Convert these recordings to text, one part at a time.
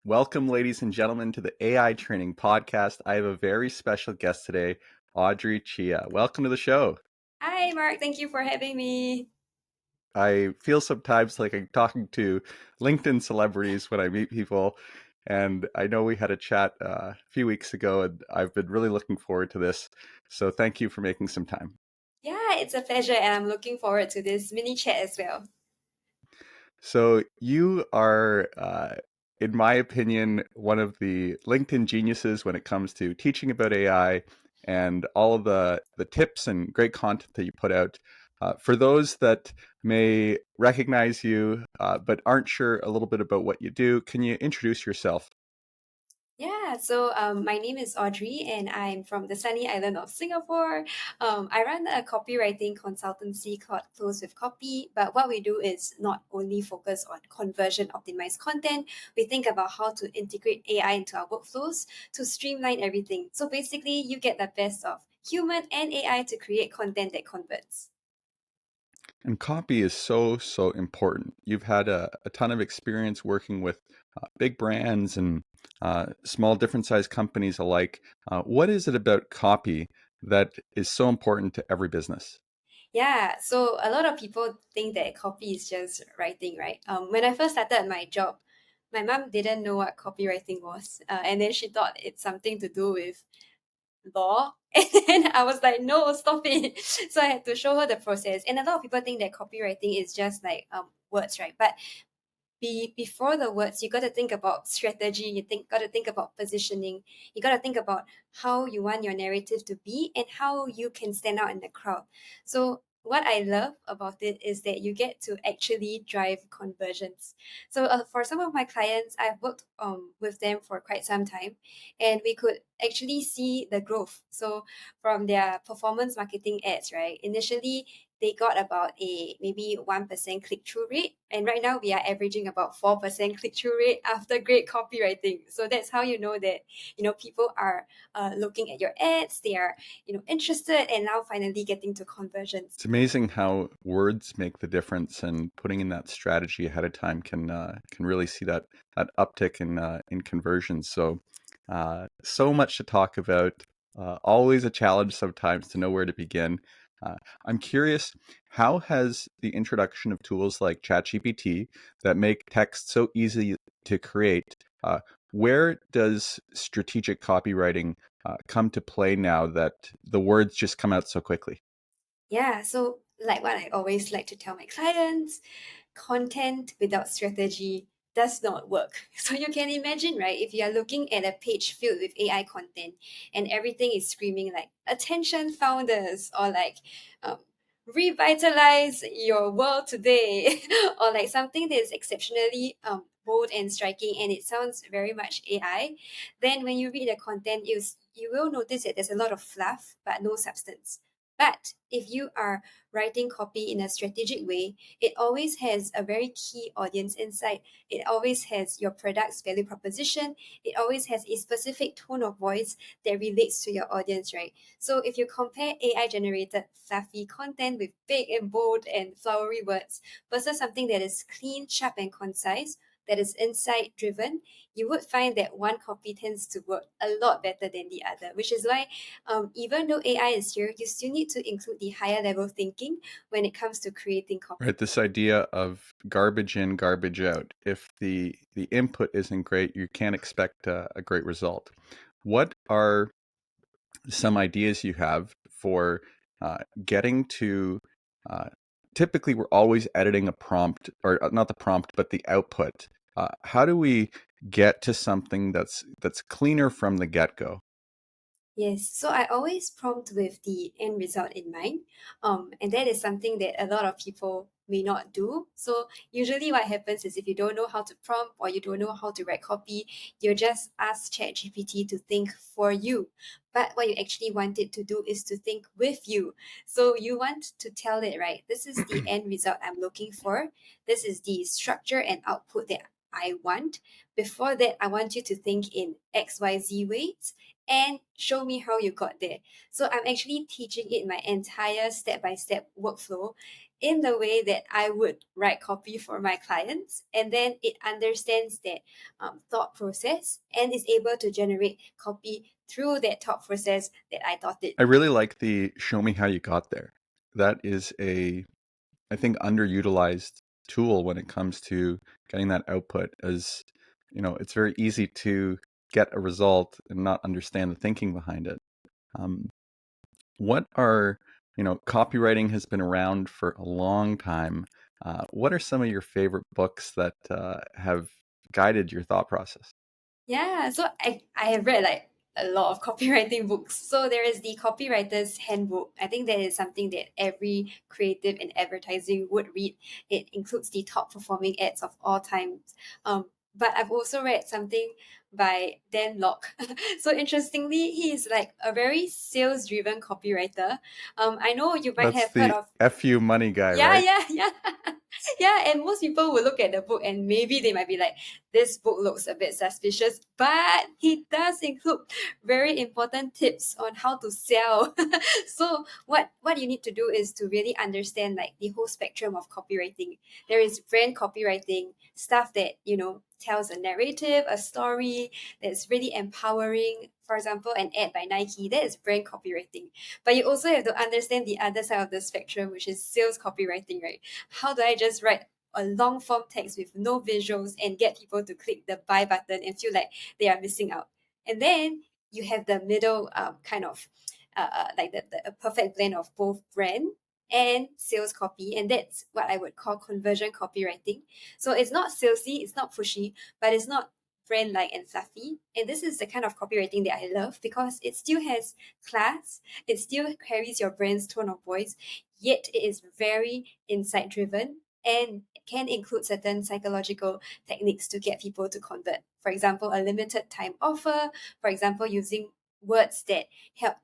Welcome, ladies and gentlemen, to the AI Training Podcast. I have a very special guest today, Audrey Chia. Welcome to the show. Hi, Mark. Thank you for having me. I feel sometimes like I'm talking to LinkedIn celebrities when I meet people, and I know we had a chat a few weeks ago, and I've been really looking forward to this. So thank you for making some time. Yeah, it's a pleasure, and I'm looking forward to this mini chat as well. So you are, in my opinion, one of the LinkedIn geniuses when it comes to teaching about AI and all of the tips and great content that you put out. For those that may recognize you but aren't sure a little bit about what you do, can you introduce yourself? Yeah, so my name is Audrey, and I'm from the sunny island of Singapore. I run a copywriting consultancy called Close with Copy, but what we do is not only focus on conversion optimized content, we think about how to integrate AI into our workflows to streamline everything. So basically, you get the best of human and AI to create content that converts. And copy is so important. You've had a ton of experience working with big brands and small, different size companies alike. What is it about copy that is so important to every business? Yeah, so a lot of people think that copy is just writing, right? When I first started my job, my mom didn't know what copywriting was, and then she thought it's something to do with law. And then I was like, no, stop it. So I had to show her the process. And a lot of people think that copywriting is just like words, right? But before the words, you got to think about strategy. Got to think about positioning. You got to think about how you want your narrative to be and how you can stand out in the crowd. So what I love about it is that you get to actually drive conversions. So for some of my clients, I've worked with them for quite some time, and we could actually see the growth. So from their performance marketing ads, right? Initially, they got about a maybe 1% click through rate. And right now we are averaging about 4% click through rate after great copywriting. So that's how you know that, people are looking at your ads, they are, interested, and now finally getting to conversions. It's amazing how words make the difference, and putting in that strategy ahead of time can really see that uptick in conversions. So much to talk about. Always a challenge sometimes to know where to begin. I'm curious, how has the introduction of tools like ChatGPT that make text so easy to create, where does strategic copywriting come to play now that the words just come out so quickly? Yeah, so like what I always like to tell my clients, content without strategy does not work. So you can imagine, right? If you are looking at a page filled with AI content and everything is screaming like attention founders or like um, revitalize your world today or like something that is exceptionally bold and striking and it sounds very much AI, then when you read the content, you will notice that there's a lot of fluff but no substance. But if you are writing copy in a strategic way, it always has a very key audience insight. It always has your product's value proposition. It always has a specific tone of voice that relates to your audience, right? So if you compare AI generated fluffy content with big and bold and flowery words versus something that is clean, sharp, and concise, that is insight driven, you would find that one copy tends to work a lot better than the other, which is why even though AI is here, you still need to include the higher level thinking when it comes to creating copy. Right, this idea of garbage in, garbage out. If the input isn't great, you can't expect a great result. What are some ideas you have for getting to? Uh, Typically, we're always editing a prompt, or not the prompt, but the output. How do we get to something that's cleaner from the get go? Yes, so I always prompt with the end result in mind. And that is something that a lot of people may not do. So usually what happens is if you don't know how to prompt or you don't know how to write copy, you just ask ChatGPT to think for you. But what you actually want it to do is to think with you. So you want to tell it, right, this is the end result I'm looking for. This is the structure and output that I want. Before that, I want you to think in XYZ ways and show me how you got there. So I'm actually teaching it my entire step by step workflow. in the way that I would write copy for my clients. And then it understands that thought process and is able to generate copy through that thought process that I thought it. I really like the show me how you got there. That is I think, underutilized tool when it comes to getting that output. As it's very easy to get a result and not understand the thinking behind it. Um, what are, copywriting has been around for a long time. What are some of your favorite books that have guided your thought process? Yeah, so I have read like a lot of copywriting books. So there is the Copywriter's Handbook. I think that is something that every creative in advertising would read. It includes the top performing ads of all times. But I've also read something by Dan Locke. So interestingly, he is like a very sales driven copywriter. I know you might That's have heard the of. FU money guy, Yeah, right? yeah, yeah. Yeah, and most people will look at the book and maybe they might be like, this book looks a bit suspicious, but he does include very important tips on how to sell. So what you need to do is to really understand like the whole spectrum of copywriting. There is brand copywriting, stuff that, tells a narrative, a story that's really empowering. For example, an ad by Nike, that is brand copywriting. But you also have to understand the other side of the spectrum, which is sales copywriting, right? How do I just write a long form text with no visuals and get people to click the buy button and feel like they are missing out? And then you have the middle kind of like the a perfect blend of both brand and sales copy, and that's what I would call conversion copywriting. So it's not salesy, it's not pushy, but it's not brand like and fluffy. And this is the kind of copywriting that I love because it still has class, it still carries your brand's tone of voice, yet it is very insight driven and can include certain psychological techniques to get people to convert. For example, a limited time offer, for example, using words that help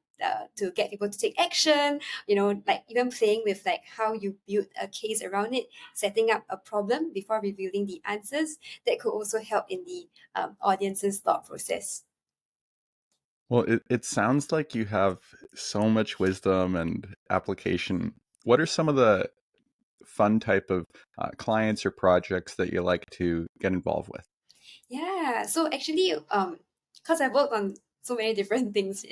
to get people to take action, like even playing with like how you build a case around it, setting up a problem before revealing the answers, that could also help in the audience's thought process. Well, it sounds like you have so much wisdom and application. What are some of the fun type of clients or projects that you like to get involved with? Yeah, so actually, because I've worked on so many different things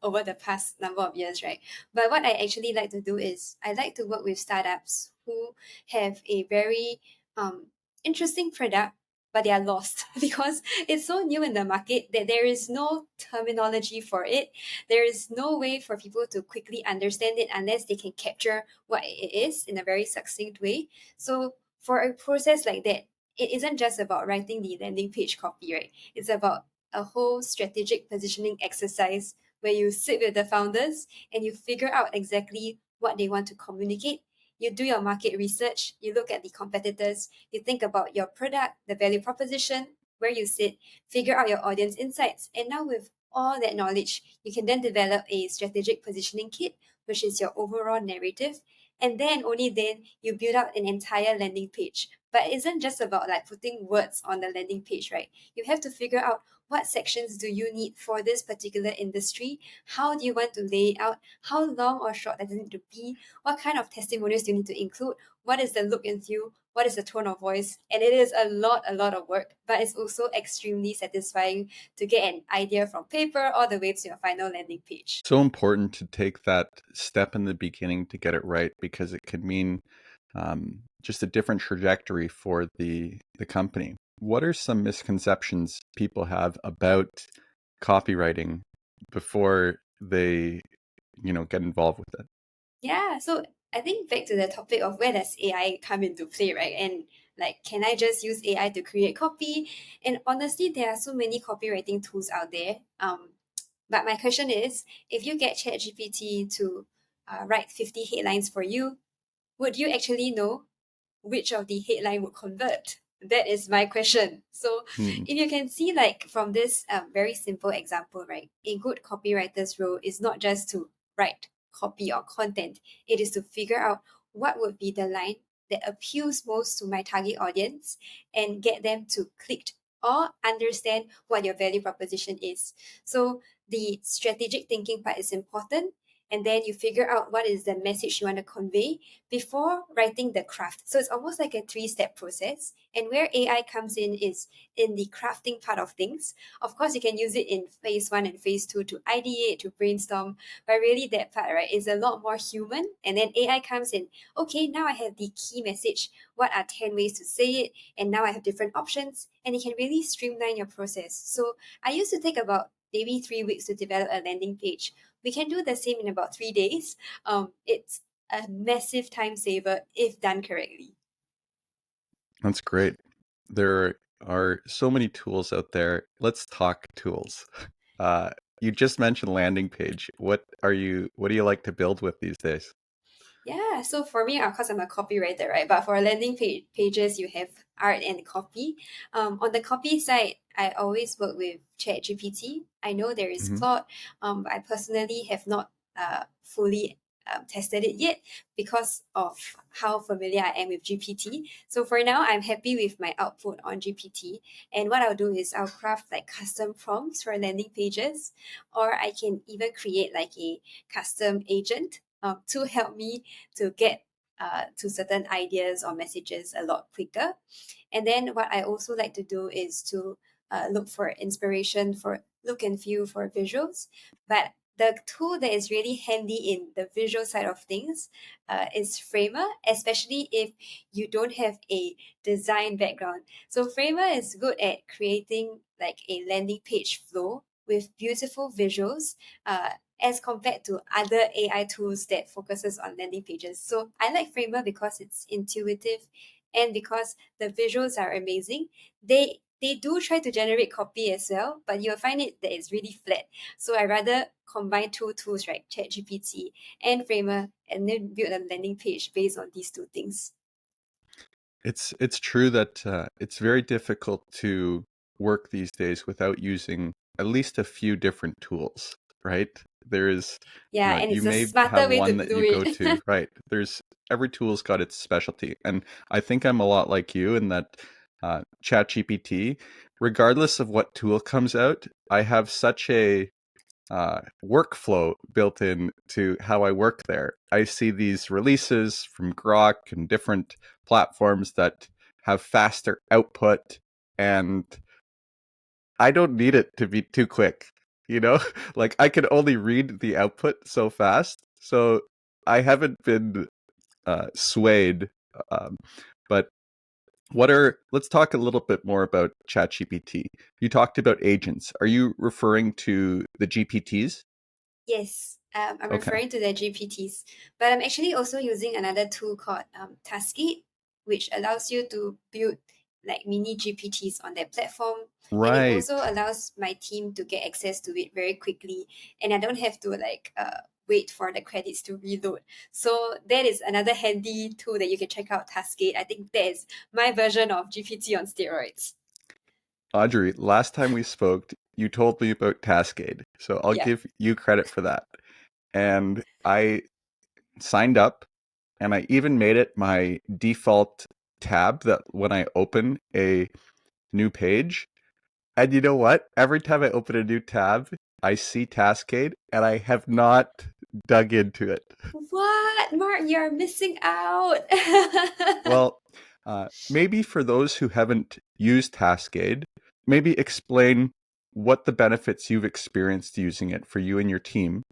over the past number of years, right? But what I actually like to do is I like to work with startups who have a very um, interesting product, but they are lost because it's so new in the market that there is no terminology for it. There is no way for people to quickly understand it unless they can capture what it is in a very succinct way. So for a process like that, it isn't just about writing the landing page copy, right? It's about a whole strategic positioning exercise where you sit with the founders and you figure out exactly what they want to communicate. You do your market research, you look at the competitors, you think about your product, the value proposition, where you sit, figure out your audience insights. And now, with all that knowledge, you can then develop a strategic positioning kit, which is your overall narrative. And then, only then, you build out an entire landing page, but it isn't just about like putting words on the landing page, right? You have to figure out what sections do you need for this particular industry? How do you want to lay it out? How long or short does it need to be? What kind of testimonials do you need to include? What is the look and feel? What is the tone of voice? And it is a lot of work, but it's also extremely satisfying to get an idea from paper all the way to your final landing page. So important to take that step in the beginning to get it right, because it could mean just a different trajectory for the company. What are some misconceptions people have about copywriting before they get involved with it? Yeah, so I think back to the topic of where does AI come into play, right? And like, can I just use AI to create copy? And honestly, there are so many copywriting tools out there. But my question is, if you get ChatGPT to write 50 headlines for you, would you actually know which of the headline would convert? That is my question. So, Hmm. if you can see, like from this very simple example, right? A good copywriter's role is not just to write copy or content, it is to figure out what would be the line that appeals most to my target audience and get them to click or understand what your value proposition is. So, the strategic thinking part is important. and then you figure out what is the message you want to convey before writing the craft. So it's almost like a 3-step process. And where AI comes in is in the crafting part of things. Of course, you can use it in phase 1 and phase 2 to ideate, to brainstorm, but really that part, right, is a lot more human. And then AI comes in, okay, now I have the key message. What are 10 ways to say it? And now I have different options, and it can really streamline your process. So I used to take about maybe 3 weeks to develop a landing page. We can do the same in about 3 days. It's a massive time saver if done correctly. That's great. There are so many tools out there. Let's talk tools. Uh, you just mentioned landing page. What do you like to build with these days? Yeah, so for me, of course, I'm a copywriter, right? But for landing pages, you have art and copy. On the copy side, I always work with ChatGPT. I know there is Hmm. Claude. I personally have not fully tested it yet because of how familiar I am with GPT. So for now, I'm happy with my output on GPT. And what I'll do is I'll craft like custom prompts for landing pages, or I can even create like a custom agent to help me to get to certain ideas or messages a lot quicker. And then what I also like to do is to look for inspiration for look and feel for visuals. But the tool that is really handy in the visual side of things is Framer, especially if you don't have a design background. So Framer is good at creating like a landing page flow with beautiful visuals, as compared to other AI tools that focuses on landing pages. So I like Framer because it's intuitive and because the visuals are amazing. They do try to generate copy as well, but you'll find it that it's really flat. So I rather combine two tools, right? ChatGPT and Framer, and then build a landing page based on these two things. It's true that it's very difficult to work these days without using at least a few different tools, right? There is, Yeah, and you it's a may smarter have way to one that do you go it. to, right? There's every tool's got its specialty, and I think I'm a lot like you in that ChatGPT, regardless of what tool comes out, I have such a workflow built in to how I work there. I see these releases from Grok and different platforms that have faster output, and I don't need it to be too quick. You know, like I can only read the output so fast. So I haven't been swayed. Um, but let's talk a little bit more about ChatGPT. You talked about agents. Are you referring to the GPTs? Yes, I'm Okay. referring to the GPTs, but I'm actually also using another tool called Taskade, which allows you to build like mini GPTs on their platform, and it Right. also allows my team to get access to it very quickly, and I don't have to like wait for the credits to reload. So that is another handy tool that you can check out, Taskade. I think that is my version of GPT on steroids. Audrey, last time we spoke, you told me about Taskade. So I'll Yeah. give you credit for that. And I signed up and I even made it my default tab that when I open a new page. And you know what? Every time I open a new tab, I see Taskade and I have not dug into it. What, Martin? You're missing out. Well, maybe for those who haven't used Taskade, maybe explain what the benefits you've experienced using it for you and your team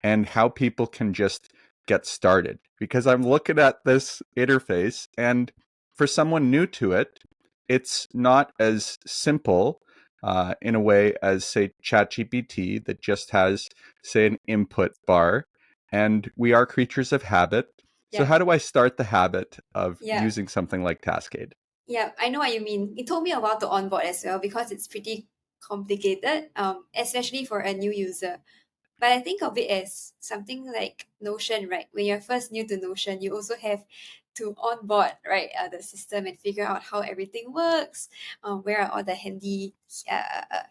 and how people can just get started. Because I'm looking at this interface, and for someone new to it, it's not as simple in a way as, say, ChatGPT that just has, say, an input bar. And we are creatures of habit. So, Yeah. how do I start the habit of Yeah. using something like Taskade? Yeah, I know what you mean. It took me a while to onboard as well because it's pretty complicated, especially for a new user. But I think of it as something like Notion, right? When you're first new to Notion, you also have to onboard, right, the system and figure out how everything works. Where are all the handy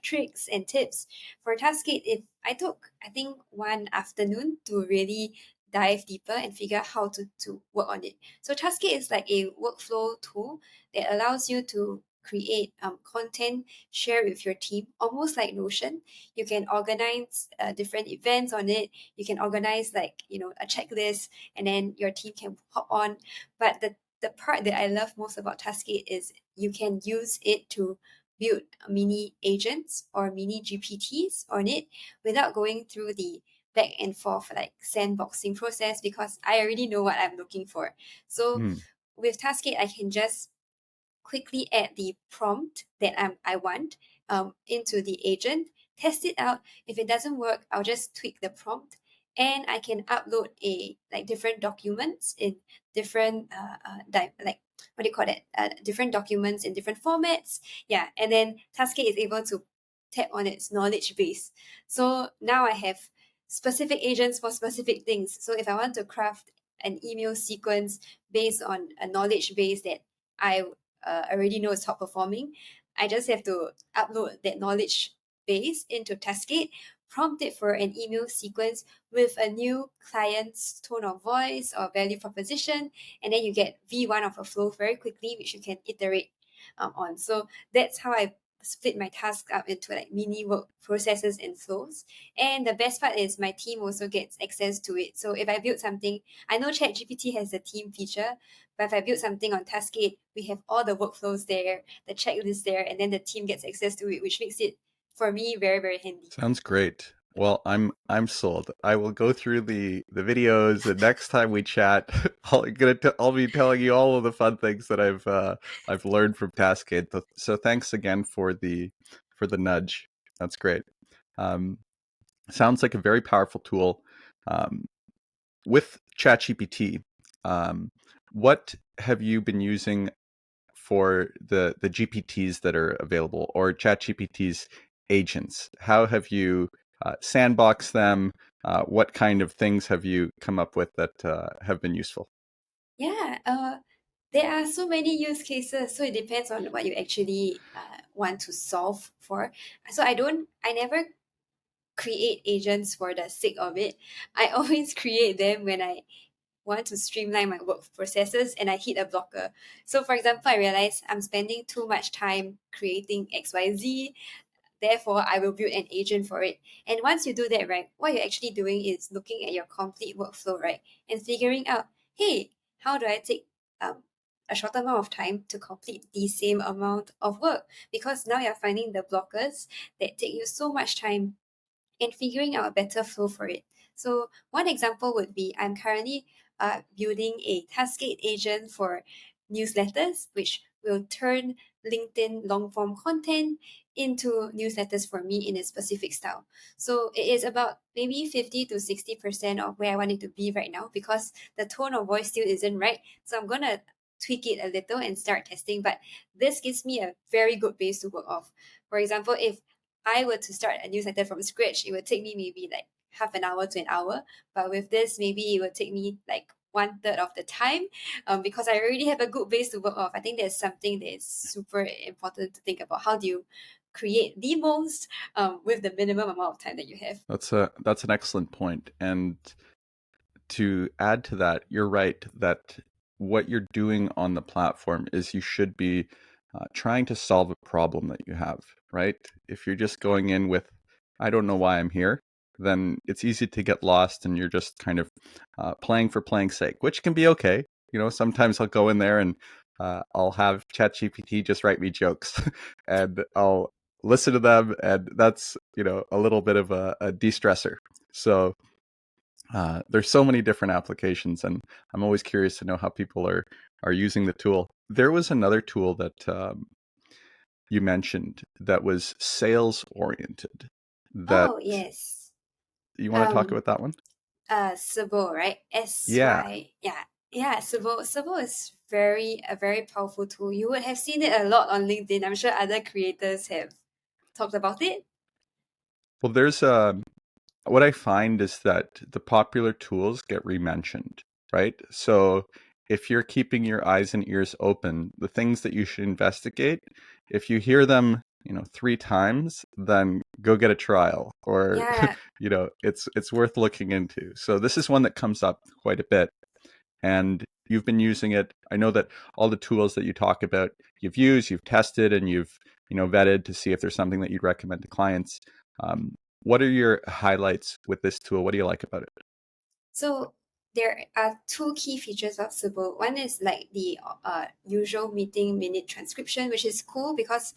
tricks and tips for Taskade? If I took, I think, one afternoon to really dive deeper and figure out how to work on it. So Taskade is like a workflow tool that allows you to create content, share with your team, almost like Notion. You can organize different events on it. You can organize like, a checklist, and then your team can hop on. But the part that I love most about Taskade is you can use it to build mini agents or mini GPTs on it without going through the back and forth like sandboxing process, because I already know what I'm looking for. So Mm. with Taskade, I can just quickly add the prompt that I want into the agent, test it out. If it doesn't work, I'll just tweak the prompt, and I can upload different documents in different like what do you call it? Different documents in different formats. Yeah, and then Taskade is able to tap on its knowledge base. So now I have specific agents for specific things. So if I want to craft an email sequence based on a knowledge base that I already know is top performing, I just have to upload that knowledge base into Taskade, prompt it for an email sequence with a new client's tone of voice or value proposition, and then you get V1 of a flow very quickly, which you can iterate on. So that's how I split my task up into like mini work processes and flows. And the best part is my team also gets access to it. So if I build something, I know ChatGPT has a team feature, but if I build something on Taskade, we have all the workflows there, the checklist there, and then the team gets access to it, which makes it for me very, very handy. Sounds great. Well, I'm sold. I will go through the videos, and next time we chat, I'll be telling you all of the fun things that I've learned from Taskade. So thanks again for the nudge. That's great. Um, Sounds like a very powerful tool. Um, with ChatGPT, um, what have you been using for the GPTs that are available, or ChatGPT's agents? How have you sandboxed them? What kind of things have you come up with that have been useful? Yeah, there are so many use cases, so it depends on what you actually want to solve for. So I never create agents for the sake of it. I always create them when I want to streamline my work processes and I hit a blocker. So, for example, I realize I'm spending too much time creating XYZ, therefore, I will build an agent for it. And once you do that, right, what you're actually doing is looking at your complete workflow, right, and figuring out, hey, how do I take um, a short amount of time to complete the same amount of work? Because now you're finding the blockers that take you so much time and figuring out a better flow for it. So one example would be I'm currently building a Taskade agent for newsletters, which will turn LinkedIn long form content into newsletters for me in a specific style. So it is about maybe 50 to 60% of where I want it to be right now, because the tone of voice still isn't right. So I'm gonna tweak it a little and start testing. But this gives me a very good base to work off. For example, if I were to start a newsletter from scratch, it would take me maybe like half an hour to an hour. But with this, maybe it would take me like one third of the time, because I already have a good base to work off. I think there's something that is super important to think about. How do you create the most with the minimum amount of time that you have? That's an excellent point. And to add to that, you're right that what you're doing on the platform is you should be trying to solve a problem that you have, right? If you're just going in with, I don't know why I'm here, then it's easy to get lost and you're just kind of playing for playing's sake, which can be okay. Sometimes I'll go in there and I'll have ChatGPT just write me jokes and I'll listen to them, and that's, a little bit of a de-stressor. So there's so many different applications, and I'm always curious to know how people are using the tool. There was another tool that you mentioned that was sales oriented. That Oh yes. you want to talk Um about that one? Sybel, right? Yeah. SY. Yeah. Yeah, Sybel is a very powerful tool. You would have seen it a lot on LinkedIn. I'm sure other creators have talked about it. Well, there's what I find is that the popular tools get rementioned, right? So if you're keeping your eyes and ears open, the things that you should investigate, if you hear them, 3 times, then go get a trial, or Yeah. it's worth looking into. So this is one that comes up quite a bit, and you've been using it. I know that all the tools that you talk about, you've used, you've tested, and you've vetted to see if there's something that you'd recommend to clients. What are your highlights with this tool? What do you like about it? So there are two key features of Sybel. One is like the usual meeting minute transcription, which is cool because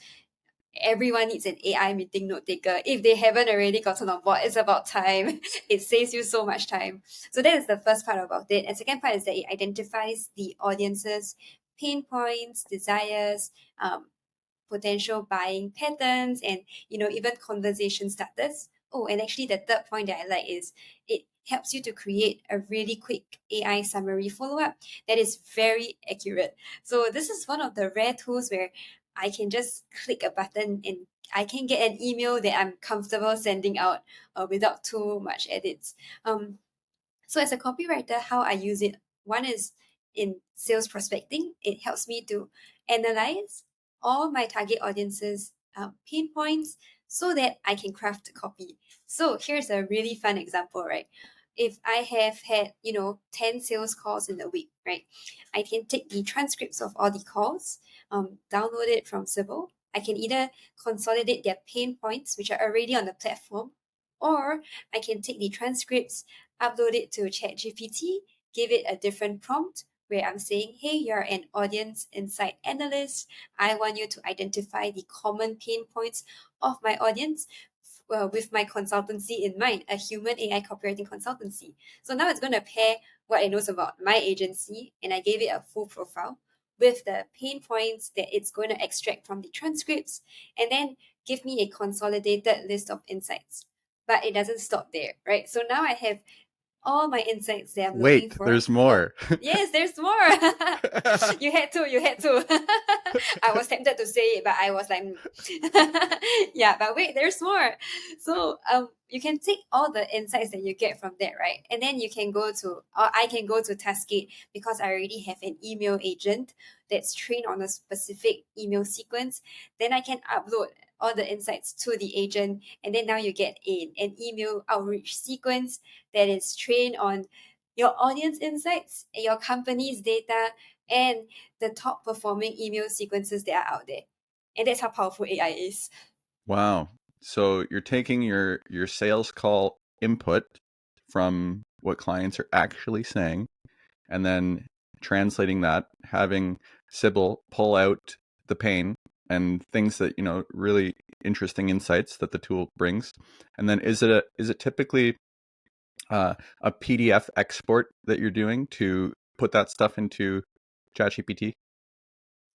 everyone needs an AI meeting note taker. If they haven't already gotten on board, it's about time. It saves you so much time. So that is the first part about it. And second part is that it identifies the audience's pain points, desires, potential buying patterns, and even conversation starters. Oh, and actually the third point that I like is it helps you to create a really quick AI summary follow-up that is very accurate. So this is one of the rare tools where I can just click a button and I can get an email that I'm comfortable sending out without too much edits. So as a copywriter, how I use it, one is in sales prospecting. It helps me to analyze all my target audience's pain points so that I can craft a copy. So here's a really fun example, right? If I have had, 10 sales calls in a week, right? I can take the transcripts of all the calls, download it from Sybel. I can either consolidate their pain points, which are already on the platform, or I can take the transcripts, upload it to ChatGPT, give it a different prompt where I'm saying, hey, you're an audience insight analyst. I want you to identify the common pain points of my audience with my consultancy in mind, a human AI copywriting consultancy. So now it's going to pair what it knows about my agency, and I gave it a full profile with the pain points that it's going to extract from the transcripts, and then give me a consolidated list of insights. But it doesn't stop there, right? So now I have all my insights that I'm looking Wait, for. there's Oh, more. yes, there's more. You had to. I was tempted to say it, but I was like, yeah, but wait, there's more. So you can take all the insights that you get from that, right? And then you can go to, or I can go to Taskade because I already have an email agent that's trained on a specific email sequence. Then I can upload all the insights to the agent, and then now you get an email outreach sequence that is trained on your audience insights, your company's data, and the top performing email sequences that are out there. And that's how powerful AI is. Wow. So you're taking your sales call input from what clients are actually saying, and then translating that, having Sybel pull out the pain and things that, really interesting insights that the tool brings. And then is it typically a PDF export that you're doing to put that stuff into ChatGPT?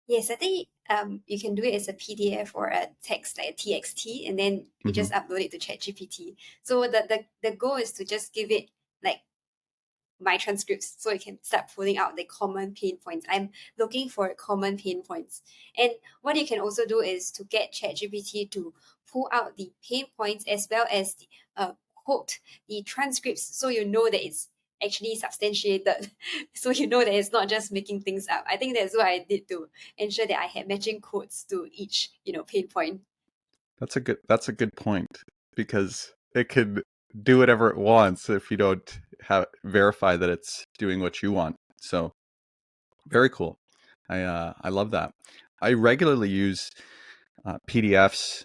Yes, I think you can do it as a PDF or a text like a TXT, and then you Hmm. just upload it to ChatGPT. So the goal is to just give it like my transcripts so it can start pulling out the common pain points. I'm looking for common pain points. And what you can also do is to get ChatGPT to pull out the pain points as well as the, quote the transcripts so you know that it's actually substantiated. So you know that it's not just making things up. I think that's what I did to ensure that I had matching quotes to each, pain point. That's a good point, because it could do whatever it wants if you don't verify that it's doing what you want. So very cool. I love that. I regularly use PDFs.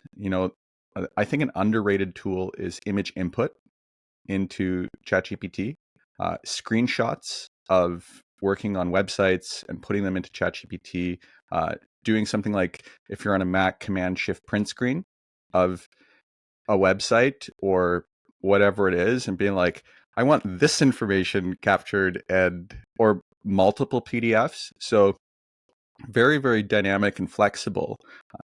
I think an underrated tool is image input into ChatGPT. Screenshots of working on websites and putting them into ChatGPT. Doing something like, if you're on a Mac, Command Shift print screen of a website or whatever it is, and being like, I want this information captured, and or multiple PDFs. So very, very dynamic and flexible.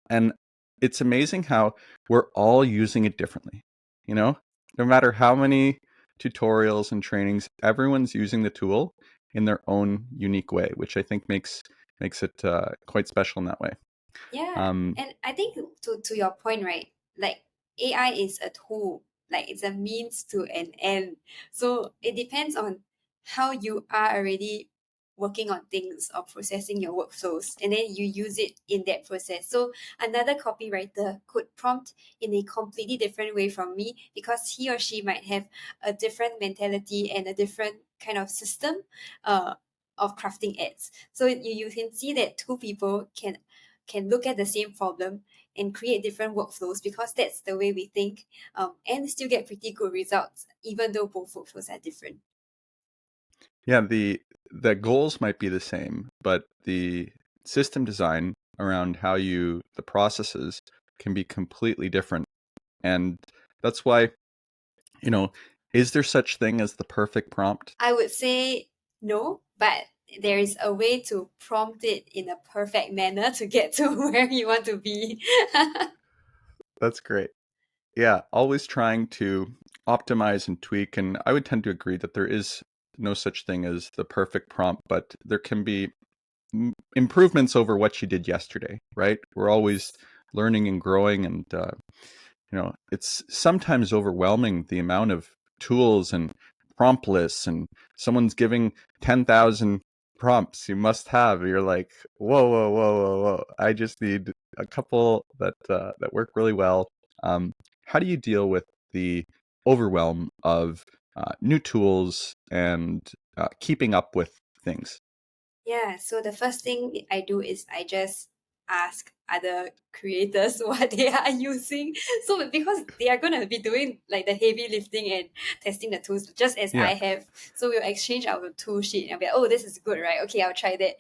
And it's amazing how we're all using it differently. No matter how many tutorials and trainings, everyone's using the tool in their own unique way, which I think makes it quite special in that way. Yeah, Um, and I think to your point, right? Like AI is a tool, like it's a means to an end. So it depends on how you are already working on things or processing your workflows, and then you use it in that process. So another copywriter could prompt in a completely different way from me because he or she might have a different mentality and a different kind of system. of crafting ads. So you can see that two people can look at the same problem and create different workflows, because that's the way we think, and still get pretty good results, even though both workflows are different. Yeah, the goals might be the same, but the system design around the processes can be completely different. And that's why, you know, is there such thing as the perfect prompt? I would say no, but there is a way to prompt it in a perfect manner to get to where you want to be. That's great. Yeah, always trying to optimize and tweak. And I would tend to agree that there is no such thing as the perfect prompt, but there can be improvements over what you did yesterday, right? We're always learning and growing, and it's sometimes overwhelming, the amount of tools and prompt lists, and someone's giving 10,000 prompts you must have. You're like, whoa, whoa, whoa, whoa, whoa! I just need a couple that work really well. How do you deal with the overwhelm of new tools and keeping up with things? Yeah, so the first thing I do is I just ask other creators what they are using. So because they are gonna be doing like the heavy lifting and testing the tools just as I Yeah, have. So we'll exchange our tool sheet and be like, oh, this is good, right? Okay, I'll try that.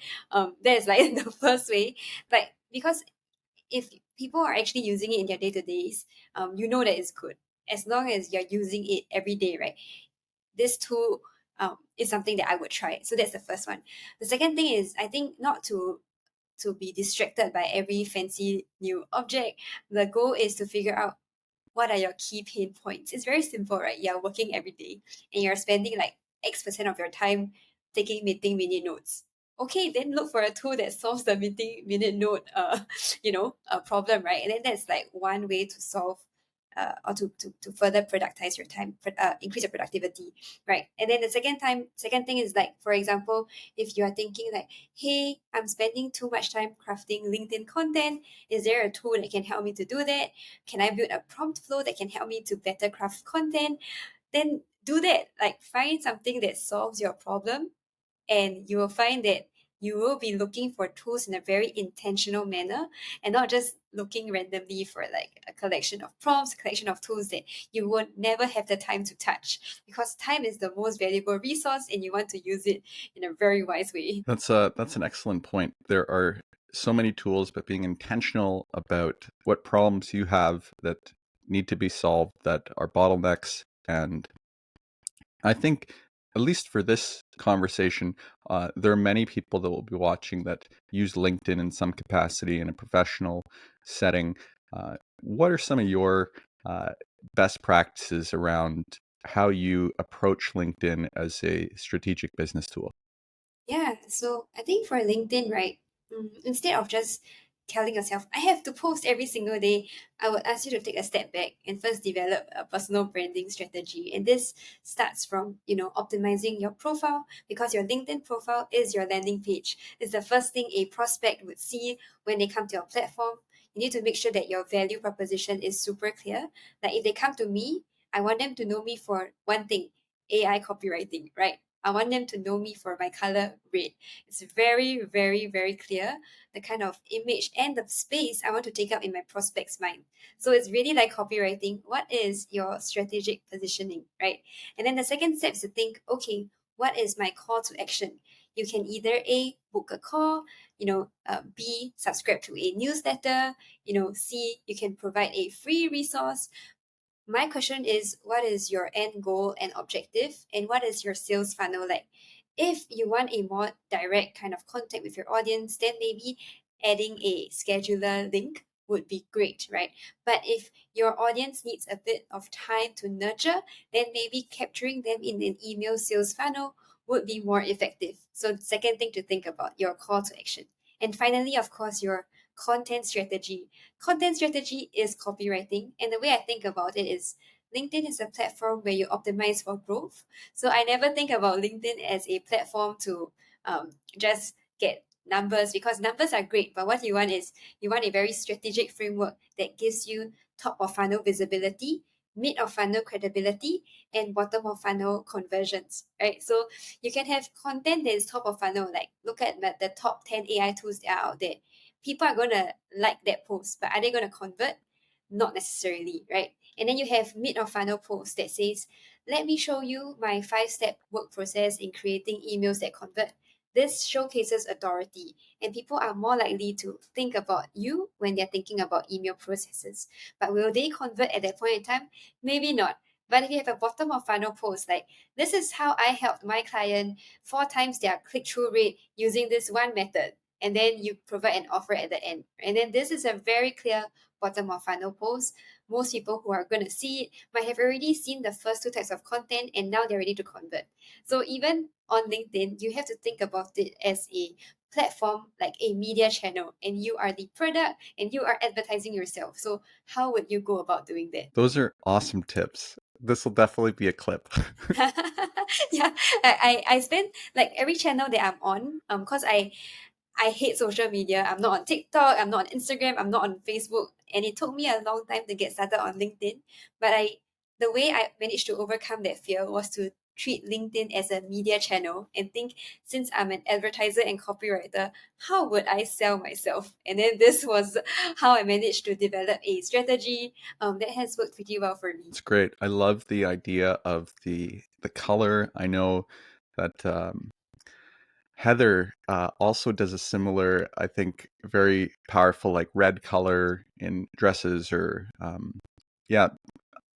That is like the first way. Like, because if people are actually using it in their day-to-days, you know that it's good. As long as you're using it every day, right? This tool is something that I would try. So that's the first one. The second thing is, I think, not to be distracted by every fancy new object. The goal is to figure out what are your key pain points. It's very simple, right? You're working every day and you're spending like X% of your time taking meeting minute notes. Okay, then look for a tool that solves the meeting minute note problem, right? And then that's like one way to solve or to further productize your time, increase your productivity, right? And then the second thing is, like, for example, if you are thinking like, hey, I'm spending too much time crafting LinkedIn content, is there a tool that can help me to do that? Can I build a prompt flow that can help me to better craft content? Then do that. Like, find something that solves your problem, and you will find that you will be looking for tools in a very intentional manner, and not just looking randomly for like a collection of prompts, a collection of tools that you will never have the time to touch, because time is the most valuable resource and you want to use it in a very wise way. that's an excellent point. There are so many tools, but being intentional about what problems you have that need to be solved, that are bottlenecks. And I think, at least for this conversation, there are many people that will be watching that use LinkedIn in some capacity in a professional setting. What are some of your uh, best practices around how you approach LinkedIn as a strategic business tool? Yeah, so I think for LinkedIn, right, instead of just telling yourself, I have to post every single day, I would ask you to take a step back and first develop a personal branding strategy. And this starts from, optimizing your profile, because your LinkedIn profile is your landing page. It's the first thing a prospect would see when they come to your platform. You need to make sure that your value proposition is super clear. Like, if they come to me, I want them to know me for one thing: AI copywriting, right? I want them to know me for my color red. It's very, very, very clear the kind of image and the space I want to take up in my prospect's mind. So it's really like copywriting. What is your strategic positioning, right? And then the second step is to think, okay, what is my call to action? You can either A, book a call, B, subscribe to a newsletter, C, you can provide a free resource. My question is, what is your end goal and objective, and what is your sales funnel like? If you want a more direct kind of contact with your audience, then maybe adding a scheduler link would be great, right? But if your audience needs a bit of time to nurture, then maybe capturing them in an email sales funnel would be more effective. So, second thing to think about, your call to action. And finally, of course, your content strategy. Content strategy is copywriting. And the way I think about it is, LinkedIn is a platform where you optimize for growth. So I never think about LinkedIn as a platform to just get numbers, because numbers are great. But what you want is, you want a very strategic framework that gives you top of funnel visibility, mid of funnel credibility and bottom of funnel conversions, right? So you can have content that is top of funnel, like look at the top 10 AI tools that are out there. People are going to like that post, but are they going to convert? Not necessarily, right? And then you have mid of funnel post that says, let me show you my 5-step work process in creating emails that convert. This showcases authority, and people are more likely to think about you when they're thinking about email processes. But will they convert at that point in time? Maybe not. But if you have a bottom of funnel post like, this is how I helped my client 4 times their click-through rate using this one method, and then you provide an offer at the end. And then this is a very clear bottom of funnel post. Most people who are going to see it might have already seen the first 2 types of content and now they're ready to convert. So even on LinkedIn, you have to think about it as a platform, like a media channel, and you are the product and you are advertising yourself. So how would you go about doing that? Those are awesome tips. This will definitely be a clip. Yeah, I spend like every channel that I'm on, because I hate social media. I'm not on TikTok, I'm not on Instagram, I'm not on Facebook. And it took me a long time to get started on LinkedIn. But the way I managed to overcome that fear was to treat LinkedIn as a media channel and think, since I'm an advertiser and copywriter, how would I sell myself? And then this was how I managed to develop a strategy that has worked pretty well for me. It's great. I love the idea of the color. I know that Heather also does a similar, I think, very powerful like red color in dresses or yeah.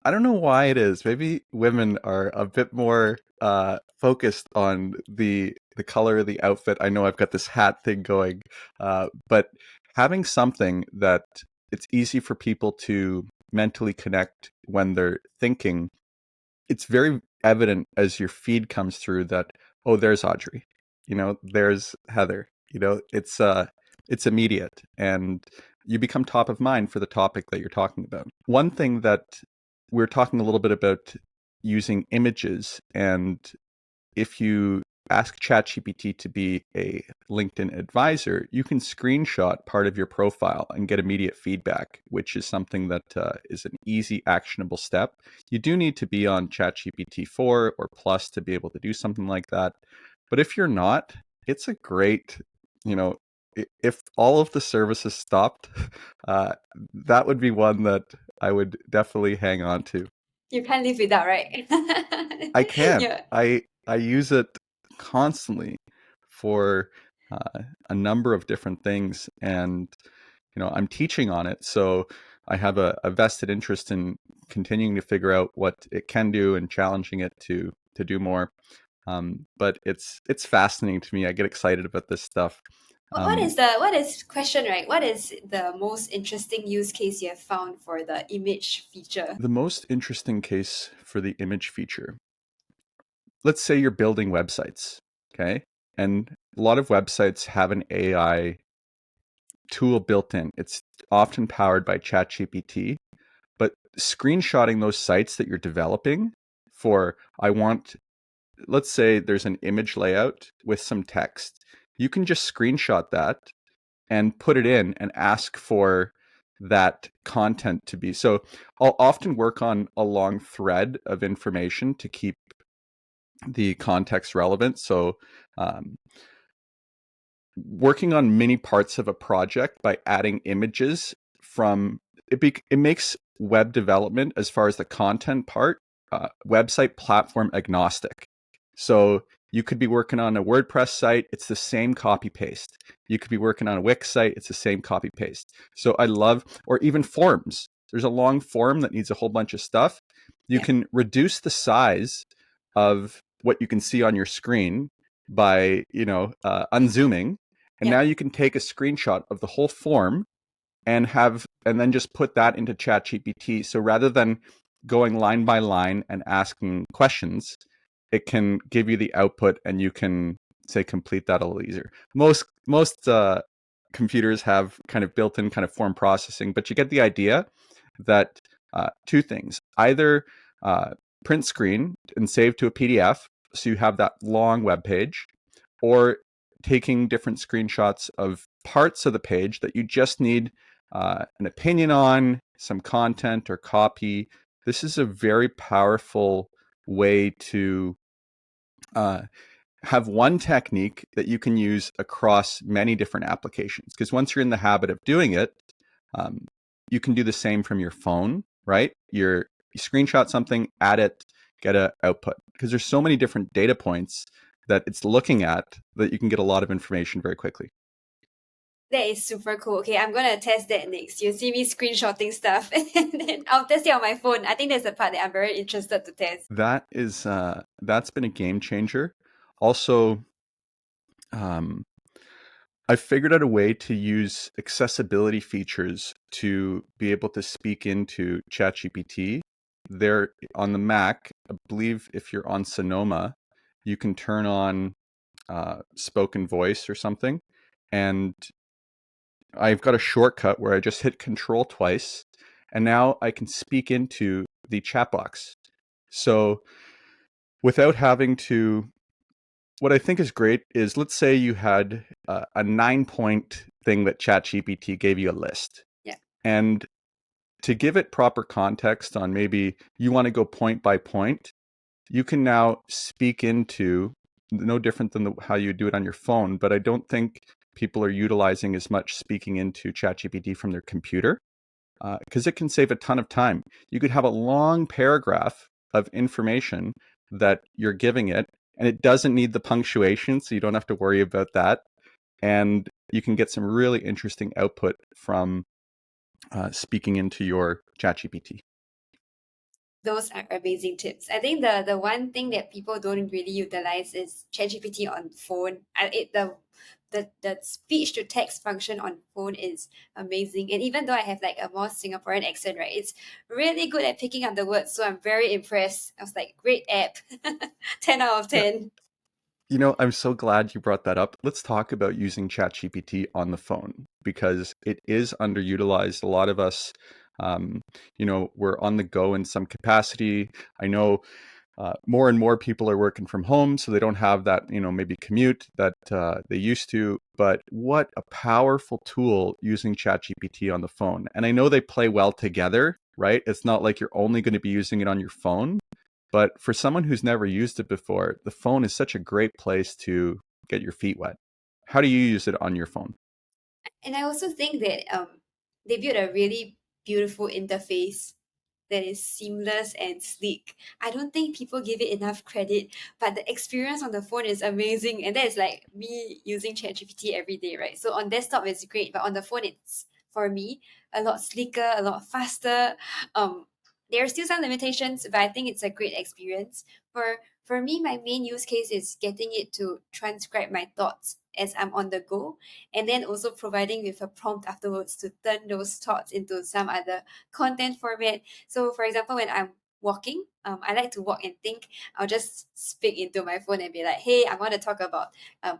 I don't know why it is. Maybe women are a bit more focused on the color of the outfit. I know I've got this hat thing going, but having something that it's easy for people to mentally connect when they're thinking, it's very evident as your feed comes through that, oh, there's Audrey, there's Heather, it's immediate and you become top of mind for the topic that you're talking about. One thing that we're talking a little bit about using images, and if you ask ChatGPT to be a LinkedIn advisor, you can screenshot part of your profile and get immediate feedback, which is something that is an easy, actionable step. You do need to be on ChatGPT 4 or Plus to be able to do something like that. But if you're not, it's a great, if all of the services stopped, that would be one that I would definitely hang on to. You can't live without, right? I can't. Yeah. I use it constantly for a number of different things, and I'm teaching on it, so I have a vested interest in continuing to figure out what it can do and challenging it to do more. But it's fascinating to me. I get excited about this stuff. What is question, right? What is the most interesting use case you have found for the image feature? The most interesting case for the image feature. Let's say you're building websites, okay? And a lot of websites have an AI tool built in. It's often powered by ChatGPT, but screenshotting those sites that you're developing for, let's say there's an image layout with some text. You can just screenshot that and put it in and ask for that content to be. So I'll often work on a long thread of information to keep the context relevant. So working on many parts of a project by adding images from it makes web development, as far as the content part, website platform agnostic. So you could be working on a WordPress site, it's the same copy paste. You could be working on a Wix site, it's the same copy paste. So I love, or even forms. There's a long form that needs a whole bunch of stuff. You Yeah. can reduce the size of what you can see on your screen by unzooming, and Yeah. now you can take a screenshot of the whole form and then just put that into ChatGPT. So rather than going line by line and asking questions, it can give you the output and you can say complete that a little easier. Most computers have kind of built-in kind of form processing, but you get the idea that two things: either print screen and save to a PDF, so you have that long web page, or taking different screenshots of parts of the page that you just need an opinion on, some content or copy, this is a very powerful way to uh, have one technique that you can use across many different applications. Because once you're in the habit of doing it, um, you can do the same from your phone, right? You screenshot something, add it, get an output. Because there's so many different data points that it's looking at that you can get a lot of information very quickly. That is super cool. Okay, I'm gonna test that next. You see me screenshotting stuff, and then I'll test it on my phone. I think that's the part that I'm very interested to test. That's been a game changer. Also, um, I figured out a way to use accessibility features to be able to speak into ChatGPT. There on the Mac, I believe if you're on Sonoma, you can turn on spoken voice or something. And I've got a shortcut where I just hit Control twice, and now I can speak into the chat box. So without having to, what I think is great is, let's say you had a 9 point thing that ChatGPT gave you a list. Yeah. And to give it proper context on maybe you want to go point by point, you can now speak into, no different than how you do it on your phone, but I don't think people are utilizing as much speaking into ChatGPT from their computer because it can save a ton of time. You could have a long paragraph of information that you're giving it, and it doesn't need the punctuation, so you don't have to worry about that. And you can get some really interesting output from speaking into your ChatGPT. Those are amazing tips. I think the one thing that people don't really utilize is ChatGPT on phone. The speech to text function on phone is amazing. And even though I have like a more Singaporean accent, right, it's really good at picking up the words. So I'm very impressed. I was like, great app, 10 out of Yeah. 10. I'm so glad you brought that up. Let's talk about using ChatGPT on the phone because it is underutilized. A lot of us, um, we're on the go in some capacity. I know more and more people are working from home, so they don't have that, maybe commute that they used to. But what a powerful tool using ChatGPT on the phone. And I know they play well together, right? It's not like you're only going to be using it on your phone. But for someone who's never used it before, the phone is such a great place to get your feet wet. How do you use it on your phone? And I also think that they built a really beautiful interface that is seamless and sleek. I don't think people give it enough credit, but the experience on the phone is amazing. And that is like me using ChatGPT every day, right? So on desktop it's great, but on the phone it's, for me, a lot sleeker, a lot faster. There are still some limitations, but I think it's a great experience. For me, my main use case is getting it to transcribe my thoughts as I'm on the go, and then also providing with a prompt afterwards to turn those thoughts into some other content format. So, for example, when I'm walking, I like to walk and think. I'll just speak into my phone and be like, "Hey, I want to talk about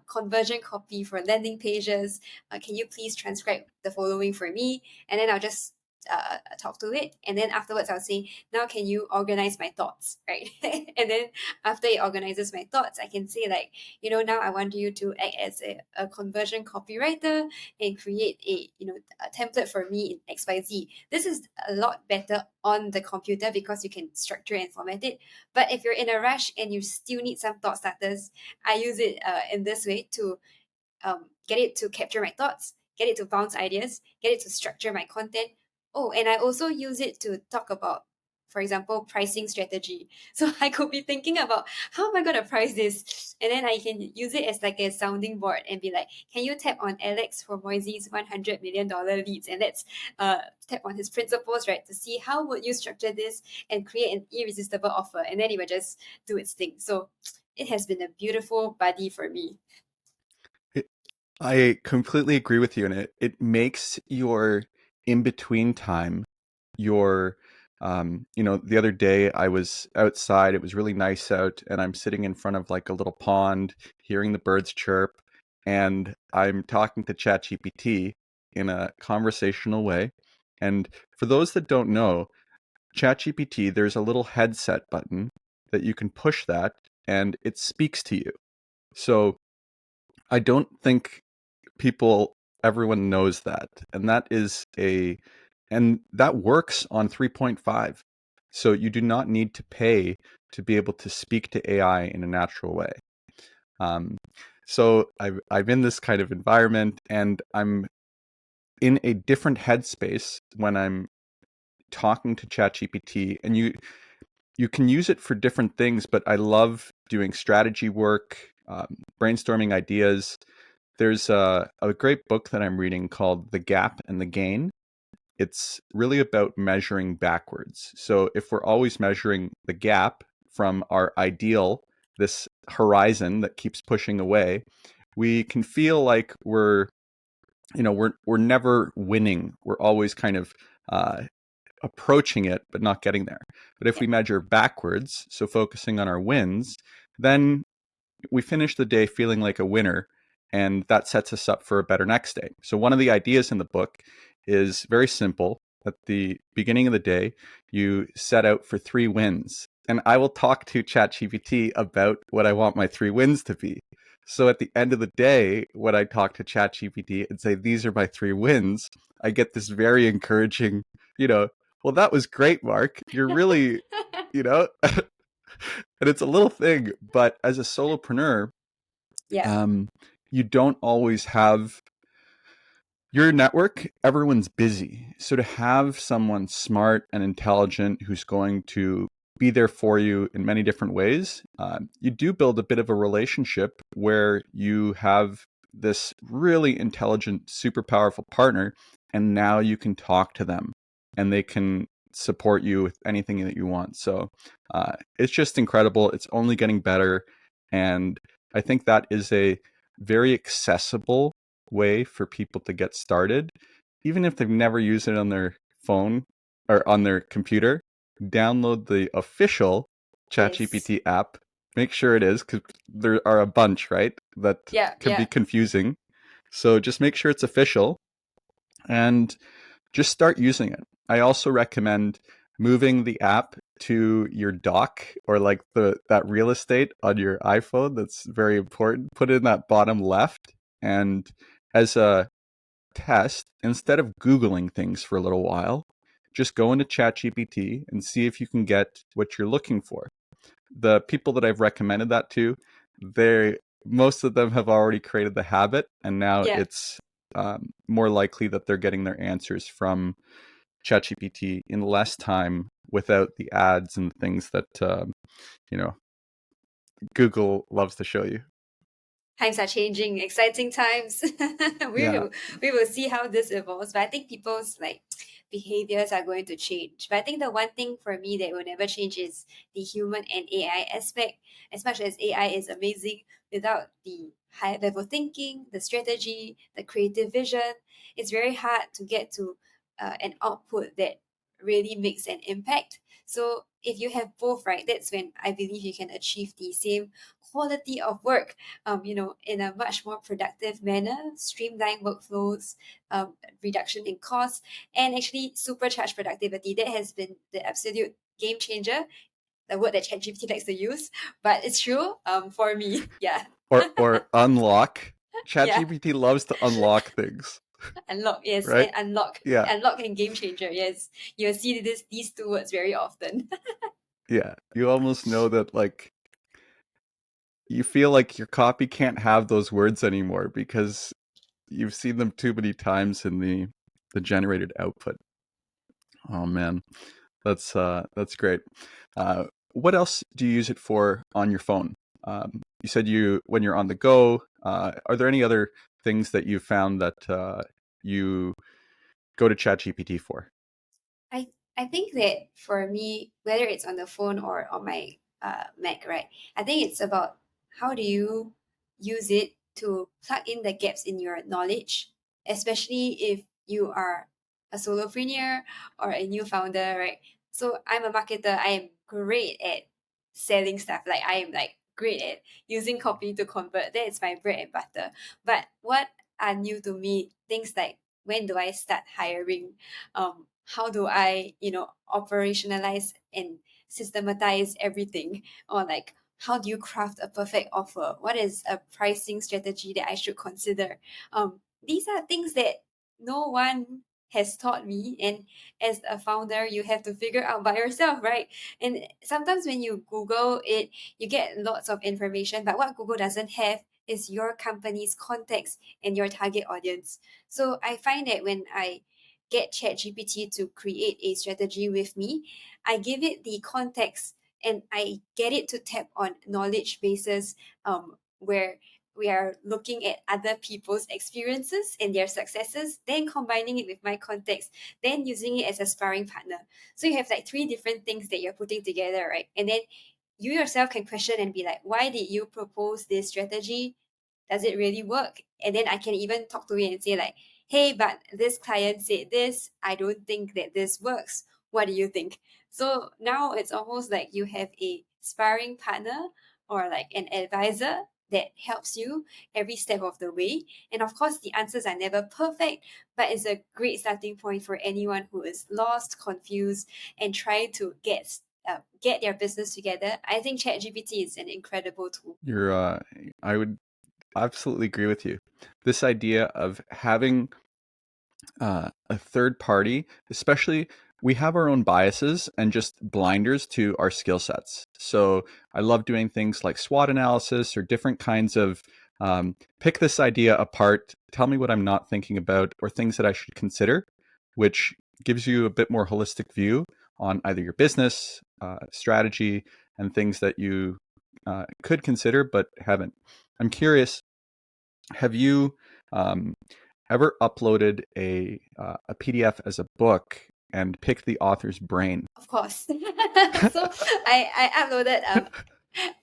conversion copy for landing pages. Can you please transcribe the following for me?" And then I'll just talk to it, and then afterwards I'll say, "Now can you organize my thoughts?" Right? And then after it organizes my thoughts, I can say like, now I want you to act as a conversion copywriter and create a template for me in XYZ. This is a lot better on the computer because you can structure and format it. But if you're in a rush and you still need some thought starters, I use it in this way to get it to capture my thoughts, get it to bounce ideas, get it to structure my content. Oh, and I also use it to talk about, for example, pricing strategy. So I could be thinking about how am I going to price this? And then I can use it as like a sounding board and be like, can you tap on Alex for Moisey's $100 million leads? And let's tap on his principles, right? To see how would you structure this and create an irresistible offer. And then it will just do its thing. So it has been a beautiful buddy for me. It, I completely agree with you, and it makes your in between time, your the other day I was outside, it was really nice out, and I'm sitting in front of like a little pond, hearing the birds chirp, and I'm talking to ChatGPT in a conversational way. And for those that don't know, ChatGPT, there's a little headset button that you can push that, and it speaks to you. So I don't think everyone knows that. And that works on 3.5. So you do not need to pay to be able to speak to AI in a natural way. Um, so I'm in this kind of environment, and I'm in a different headspace when I'm talking to ChatGPT. And you can use it for different things, but I love doing strategy work, brainstorming ideas. There's a great book that I'm reading called The Gap and the Gain. It's really about measuring backwards. So if we're always measuring the gap from our ideal, this horizon that keeps pushing away, we can feel like we're never winning. We're always kind of approaching it, but not getting there. But if Yeah. we measure backwards, so focusing on our wins, then we finish the day feeling like a winner, and that sets us up for a better next day. So one of the ideas in the book is very simple. At the beginning of the day, you set out for 3 wins. And I will talk to ChatGPT about what I want my 3 wins to be. So at the end of the day, when I talk to ChatGPT and say, these are my 3 wins, I get this very encouraging, you know, well, that was great, Mark. You're really, you know, and it's a little thing, but as a solopreneur, Yeah. um, you don't always have your network. Everyone's busy. So to have someone smart and intelligent who's going to be there for you in many different ways, you do build a bit of a relationship where you have this really intelligent, super powerful partner, and now you can talk to them and they can support you with anything that you want. So it's just incredible. It's only getting better. And I think that is a very accessible way for people to get started, even if they've never used it on their phone or on their computer. Download the official Yes. ChatGPT app. Make sure it is, because there are a bunch, right, that Yeah. can be Yeah. confusing. So just make sure it's official and just start using it. I also recommend moving the app to your dock, or like that real estate on your iPhone. That's very important. Put it in that bottom left, and as a test, instead of Googling things for a little while, just go into ChatGPT and see if you can get what you're looking for. The people that I've recommended that to, they most of them have already created the habit, and now Yeah. it's more likely that they're getting their answers from ChatGPT in less time without the ads and things that you know Google loves to show you. Times are changing, exciting times. we Yeah. will we will see how this evolves. But I think people's like behaviors are going to change. But I think the one thing for me that will never change is the human and AI aspect. As much as AI is amazing, without the high level thinking, the strategy, the creative vision, it's very hard to get to an output that really makes an impact. So if you have both, right, that's when I believe you can achieve the same quality of work, in a much more productive manner, streamline workflows, reduction in costs, and actually supercharge productivity. That has been the absolute game changer, the word that ChatGPT likes to use, but it's true for me. Yeah. Or unlock. Yeah. ChatGPT loves to unlock things, Unlock, yes, right? and unlock. Yeah. Unlock and game changer, yes. You'll see these two words very often. Yeah. You almost know that, like, you feel like your copy can't have those words anymore because you've seen them too many times in the generated output. Oh man, that's great. What else do you use it for on your phone? You said you when you're on the go. Are there any other things that you found that you go to ChatGPT for? I I think that for me, whether it's on the phone or on my Mac, right? I think it's about how do you use it to plug in the gaps in your knowledge, especially if you are a solopreneur or a new founder, right? So I'm a marketer. I am great at selling stuff. Like I am like great at using copy to convert. That is my bread and butter. But what are new to me? Things like when do I start hiring? How do I, operationalize and systematize everything? Or like, how do you craft a perfect offer? What is a pricing strategy that I should consider? These are things that no one has taught me. And as a founder, you have to figure out by yourself, right? And sometimes when you Google it, you get lots of information, but what Google doesn't have is your company's context and your target audience. So I find that when I get ChatGPT to create a strategy with me, I give it the context and I get it to tap on knowledge bases, where we are looking at other people's experiences and their successes, then combining it with my context, then using it as a sparring partner. So you have like three different things that you're putting together, right? And then you yourself can question and be like, why did you propose this strategy? Does it really work? And then I can even talk to it and say like, hey, but this client said this. I don't think that this works. What do you think? So now it's almost like you have a sparring partner or like an advisor that helps you every step of the way. And of course, the answers are never perfect, but it's a great starting point for anyone who is lost, confused, and trying to get their business together. I think ChatGPT is an incredible tool. You're, I would absolutely agree with you. This idea of having a third party, especially we have our own biases and just blinders to our skill sets. So I love doing things like SWOT analysis or different kinds of pick this idea apart, tell me what I'm not thinking about, or things that I should consider, which gives you a bit more holistic view on either your business, strategy, and things that you could consider but haven't. I'm curious, have you um, ever uploaded a PDF as a book and picked the author's brain? Of course. So I uploaded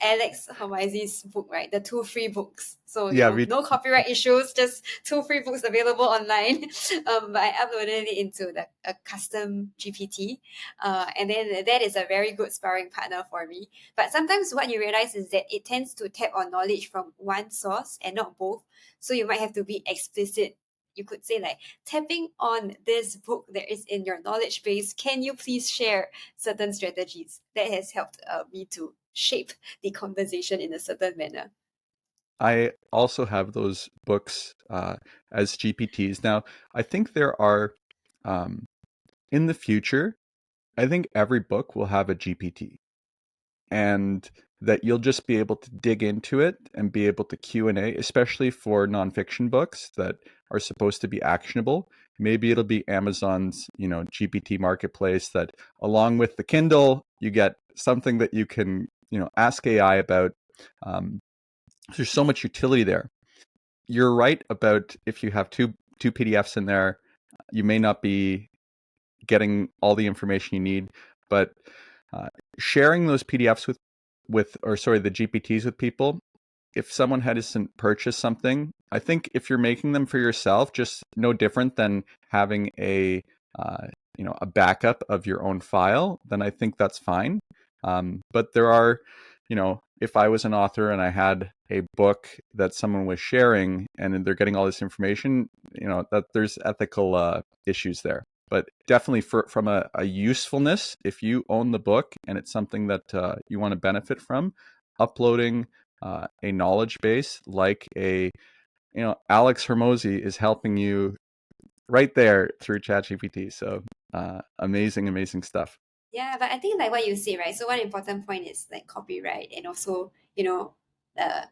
Alex Hermesi's book, right? The two free books. So, Yeah, no copyright issues, just two free books available online. But I uploaded it into a custom GPT. And then that is a very good sparring partner for me. But sometimes what you realize is that it tends to tap on knowledge from one source and not both. So you might have to be explicit. You could say like, tapping on this book that is in your knowledge base, can you please share certain strategies? That has helped me to shape the conversation in a certain manner. I also have those books as GPTs. Now, I think there are, um, in the future, I think every book will have a GPT, and that you'll just be able to dig into it and be able to Q&A, especially for nonfiction books that are supposed to be actionable. Maybe it'll be Amazon's, GPT marketplace that along with the Kindle, you get something that you can, ask AI about. Um, there's so much utility there. You're right about if you have two PDFs in there, you may not be getting all the information you need, but uh, sharing those PDFs the GPTs with people, if someone hasn't purchased something, I think if you're making them for yourself, just no different than having uh, a backup of your own file, then I think that's fine. But there are, if I was an author and I had a book that someone was sharing and they're getting all this information, that there's ethical issues there. But definitely from a usefulness, if you own the book and it's something that you want to benefit from, uploading a knowledge base like Alex Hermosi is helping you right there through ChatGPT. So amazing stuff. Yeah, but I think like what you say, right? So one important point is like copyright, and also, uh,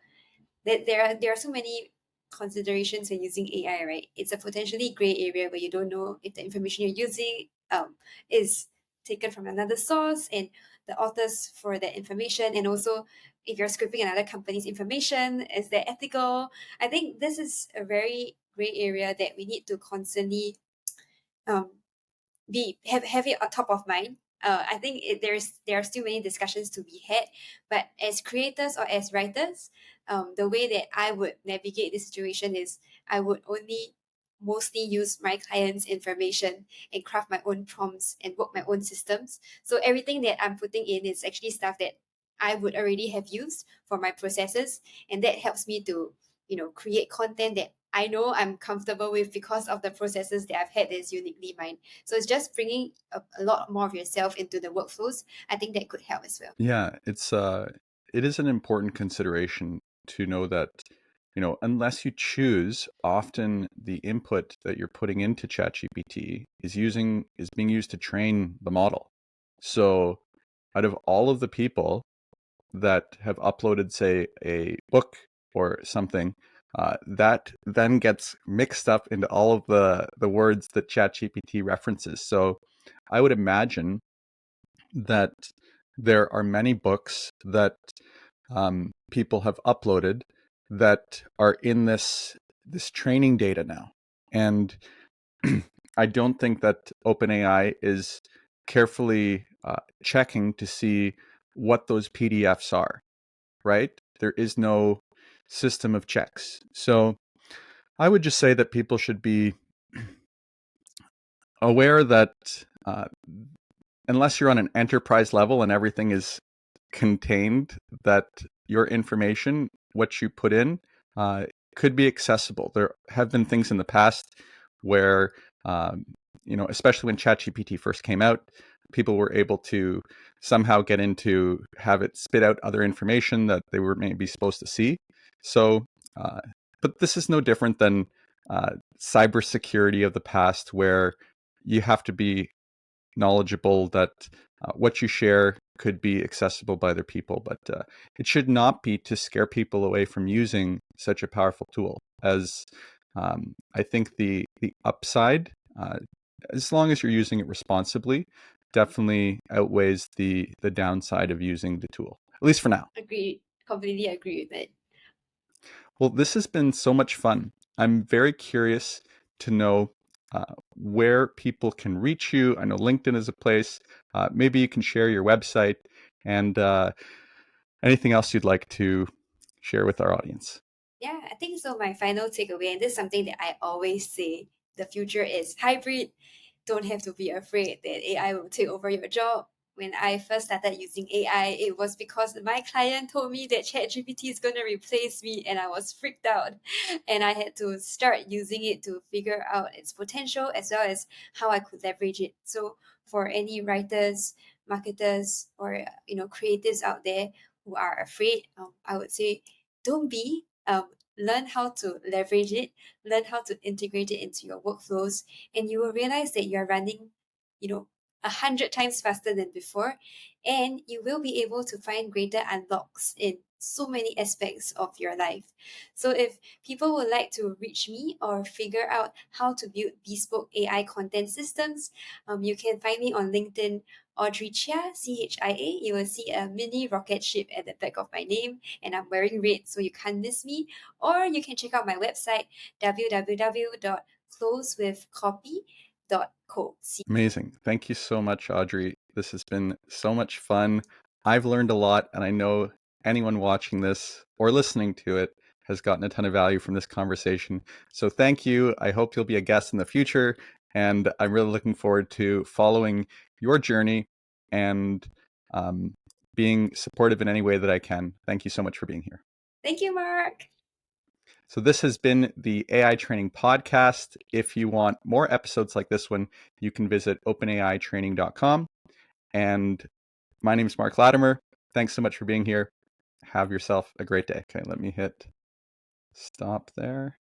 that there are so many considerations when using AI, right? It's a potentially gray area where you don't know if the information you're using is taken from another source and the authors for that information, and also if you're scraping another company's information, is that ethical? I think this is a very gray area that we need to constantly um, have it on top of mind. I think there are still many discussions to be had, but as creators or as writers, the way that I would navigate this situation is I would only mostly use my clients' information and craft my own prompts and work my own systems. So everything that I'm putting in is actually stuff that I would already have used for my processes, and that helps me to create content that I know I'm comfortable with because of the processes that I've had that is uniquely mine. So it's just bringing a lot more of yourself into the workflows. I think that could help as well. Yeah, it is an important consideration to know that unless you choose, often the input that you're putting into ChatGPT is being used to train the model. So out of all of the people that have uploaded, say, a book or something, that then gets mixed up into all of the words that ChatGPT references. So I would imagine that there are many books that people have uploaded that are in this training data now. And I don't think that OpenAI is carefully checking to see what those PDFs are, right? There is no system of checks. So I would just say that people should be aware that unless you're on an enterprise level and everything is contained, that your information, what you put in, could be accessible. There have been things in the past where, especially when ChatGPT first came out, people were able to somehow get into, have it spit out other information that they were maybe supposed to see. So, but this is no different than cybersecurity of the past, where you have to be knowledgeable that what you share could be accessible by other people, but it should not be to scare people away from using such a powerful tool. As I think the upside, as long as you're using it responsibly, definitely outweighs the downside of using the tool, at least for now. Agreed. Completely agree with it. Well, this has been so much fun. I'm very curious to know where people can reach you. I know LinkedIn is a place. Maybe you can share your website and anything else you'd like to share with our audience. Yeah, I think so. My final takeaway, and this is something that I always say, the future is hybrid. Don't have to be afraid that AI will take over your job. When I first started using AI, it was because my client told me that ChatGPT is going to replace me, and I was freaked out. And I had to start using it to figure out its potential as well as how I could leverage it. So, for any writers, marketers, or creatives out there who are afraid, I would say don't be. Learn how to leverage it, learn how to integrate it into your workflows, and you will realize that you are running, 100 times faster than before, and you will be able to find greater unlocks in so many aspects of your life. So if people would like to reach me or figure out how to build bespoke AI content systems, you can find me on LinkedIn, Audrey Chia, Chia. You will see a mini rocket ship at the back of my name, and I'm wearing red, so you can't miss me. Or you can check out my website, www.closewithcopy.co. Amazing. Thank you so much, Audrey. This has been so much fun. I've learned a lot, and I know anyone watching this or listening to it has gotten a ton of value from this conversation. So thank you. I hope you'll be a guest in the future, and I'm really looking forward to following your journey and being supportive in any way that I can. Thank you so much for being here. Thank you, Mark. So this has been the AI Training Podcast. If you want more episodes like this one, you can visit openaitraining.com. And my name is Mark Latimer. Thanks so much for being here. Have yourself a great day. Okay, let me hit stop there.